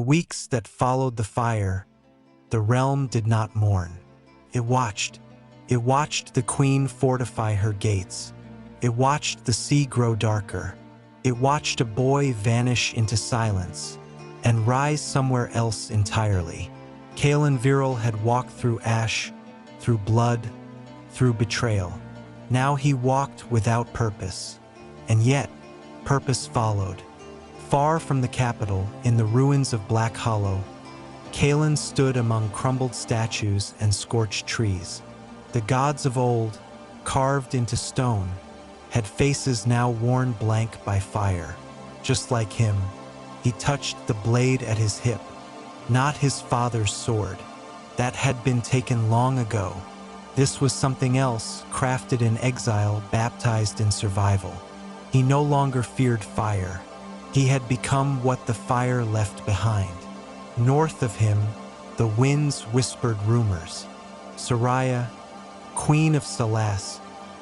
weeks that followed the fire, the realm did not mourn. It watched. It watched the queen fortify her gates. It watched the sea grow darker. It watched a boy vanish into silence and rise somewhere else entirely. Kalen Viral had walked through ash, through blood, through betrayal. Now he walked without purpose, and yet purpose followed. Far from the capital, in the ruins of Black Hollow, Kalen stood among crumbled statues and scorched trees. The gods of old, carved into stone, had faces now worn blank by fire. Just like him, he touched the blade at his hip, not his father's sword. That had been taken long ago. This was something else, crafted in exile, baptized in survival. He no longer feared fire. He had become what the fire left behind. North of him, the winds whispered rumors. Soraya, queen of Salas,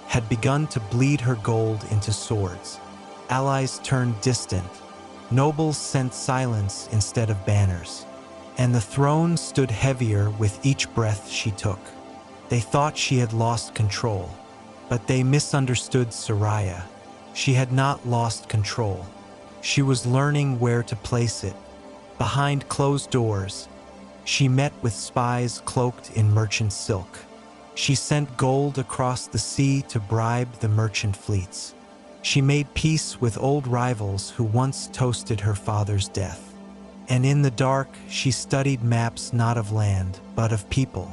had begun to bleed her gold into swords. Allies turned distant. Nobles sent silence instead of banners. And the throne stood heavier with each breath she took. They thought she had lost control, but they misunderstood Soraya. She had not lost control. She was learning where to place it. Behind closed doors, she met with spies cloaked in merchant silk. She sent gold across the sea to bribe the merchant fleets. She made peace with old rivals who once toasted her father's death. And in the dark, she studied maps not of land, but of people.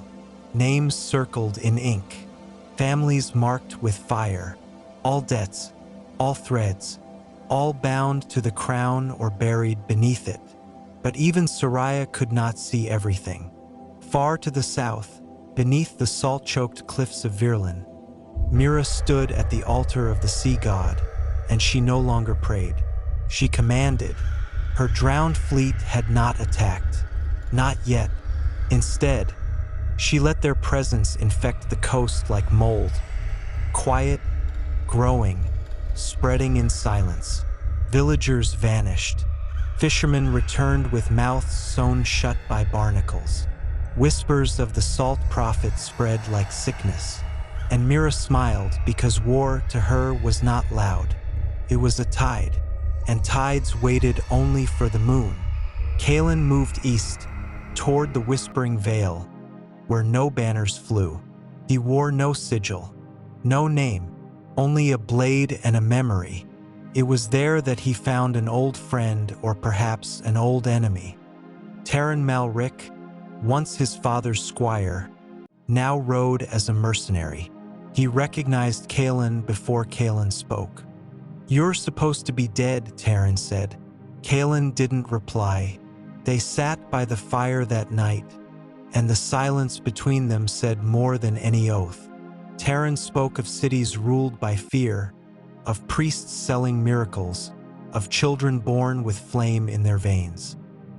Names circled in ink, families marked with fire, all debts, all threads, all bound to the crown or buried beneath it. But even Soraya could not see everything. Far to the south, beneath the salt-choked cliffs of Virlin, Mira stood at the altar of the sea god, and she no longer prayed. She commanded. Her drowned fleet had not attacked. Not yet. Instead, she let their presence infect the coast like mold. Quiet, growing, spreading in silence. Villagers vanished. Fishermen returned with mouths sewn shut by barnacles. Whispers of the salt prophet spread like sickness. And Mira smiled because war to her was not loud. It was a tide, and tides waited only for the moon. Kalen moved east, toward the Whispering Vale, where no banners flew. He wore no sigil, no name, only a blade and a memory. It was there that he found an old friend or perhaps an old enemy. Taran Malric, once his father's squire, now rode as a mercenary. He recognized Kalen before Kalen spoke. "You're supposed to be dead," Taran said. Kalen didn't reply. They sat by the fire that night, and the silence between them said more than any oath. Taran spoke of cities ruled by fear, of priests selling miracles, of children born with flame in their veins,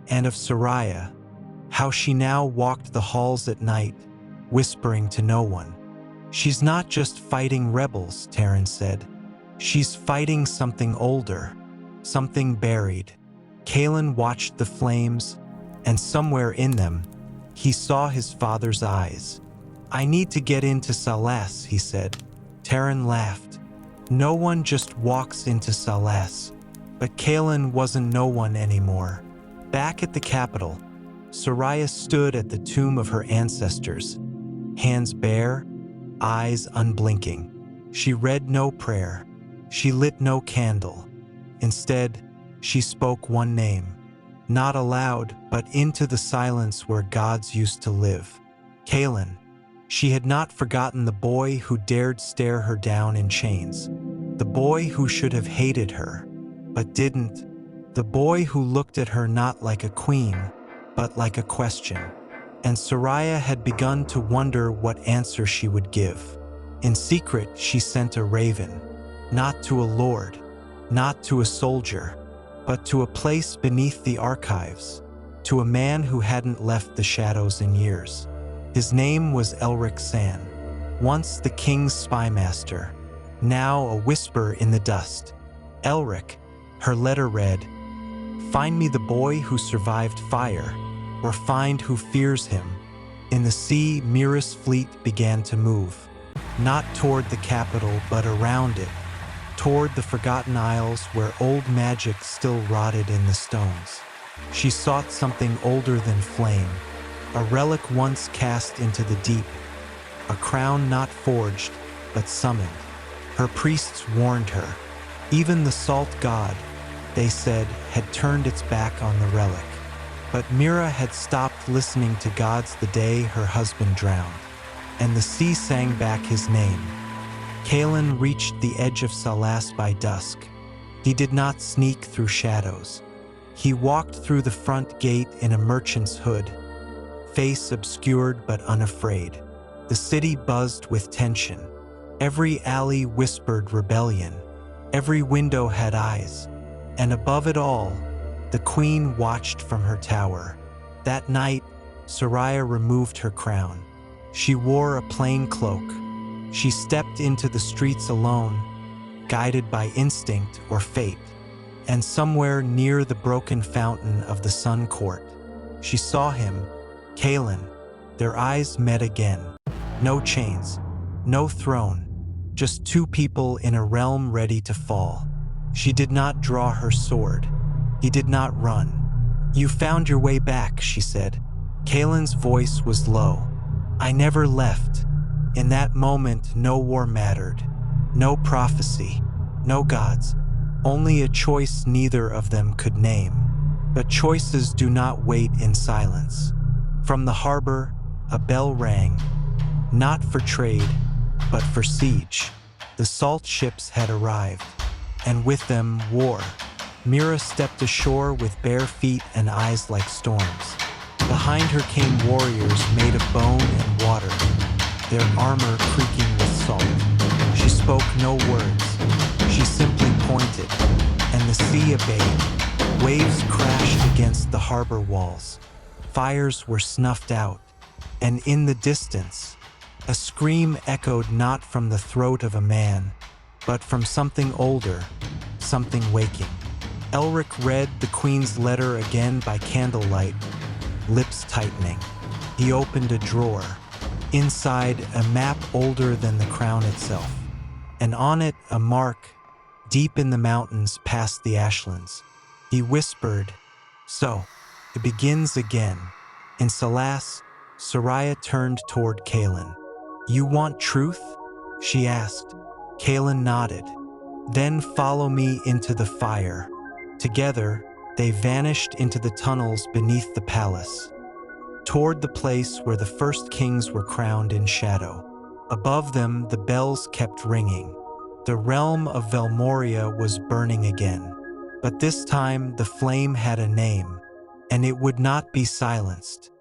and of Soraya, how she now walked the halls at night, whispering to no one. "She's not just fighting rebels," Taran said. "She's fighting something older, something buried." Kalen watched the flames, and somewhere in them, he saw his father's eyes. "I need to get into Salas," he said. Taran laughed. "No one just walks into Salas." But Kalen wasn't no one anymore. Back at the capital, Soraya stood at the tomb of her ancestors, hands bare, eyes unblinking. She read no prayer. She lit no candle. Instead, she spoke one name, not aloud, but into the silence where gods used to live. Kalen. She had not forgotten the boy who dared stare her down in chains. The boy who should have hated her, but didn't. The boy who looked at her not like a queen, but like a question. And Soraya had begun to wonder what answer she would give. In secret, she sent a raven, not to a lord, not to a soldier, but to a place beneath the archives, to a man who hadn't left the shadows in years. His name was Elric San, once the king's spymaster, now a whisper in the dust. Elric, her letter read, Find me the boy who survived fire, or find who fears him. In the sea, Mira's fleet began to move, not toward the capital, but around it, toward the Forgotten Isles where old magic still rotted in the stones. She sought something older than flame, a relic once cast into the deep, a crown not forged, but summoned. Her priests warned her. Even the salt god, they said, had turned its back on the relic. But Mira had stopped listening to gods the day her husband drowned, and the sea sang back his name. Kalen reached the edge of Salas by dusk. He did not sneak through shadows. He walked through the front gate in a merchant's hood, face obscured but unafraid. The city buzzed with tension. Every alley whispered rebellion. Every window had eyes. And above it all, the queen watched from her tower. That night, Soraya removed her crown. She wore a plain cloak. She stepped into the streets alone, guided by instinct or fate. And somewhere near the broken fountain of the Sun Court, she saw him, Kalen. Their eyes met again. No chains, no throne, just two people in a realm ready to fall. She did not draw her sword. He did not run. "You found your way back," she said. Kalen's voice was low. "I never left." In that moment, no war mattered. No prophecy, no gods. Only a choice neither of them could name. But choices do not wait in silence. From the harbor, a bell rang. Not for trade, but for siege. The salt ships had arrived, and with them, war. Mira stepped ashore with bare feet and eyes like storms. Behind her came warriors made of bone and water, their armor creaking with salt. She spoke no words. She simply pointed, and the sea obeyed. Waves crashed against the harbor walls. Fires were snuffed out, and in the distance, a scream echoed not from the throat of a man, but from something older, something waking. Elric read the queen's letter again by candlelight, lips tightening. He opened a drawer. Inside, a map older than the crown itself, and on it a mark deep in the mountains past the ashlands. He whispered, "So, it begins again." In Salas, Soraya turned toward Kalen. "You want truth?" she asked. Kalen nodded. "Then follow me into the fire." Together, they vanished into the tunnels beneath the palace, toward the place where the first kings were crowned in shadow. Above them, the bells kept ringing. The realm of Velmoria was burning again. But this time, the flame had a name, and it would not be silenced.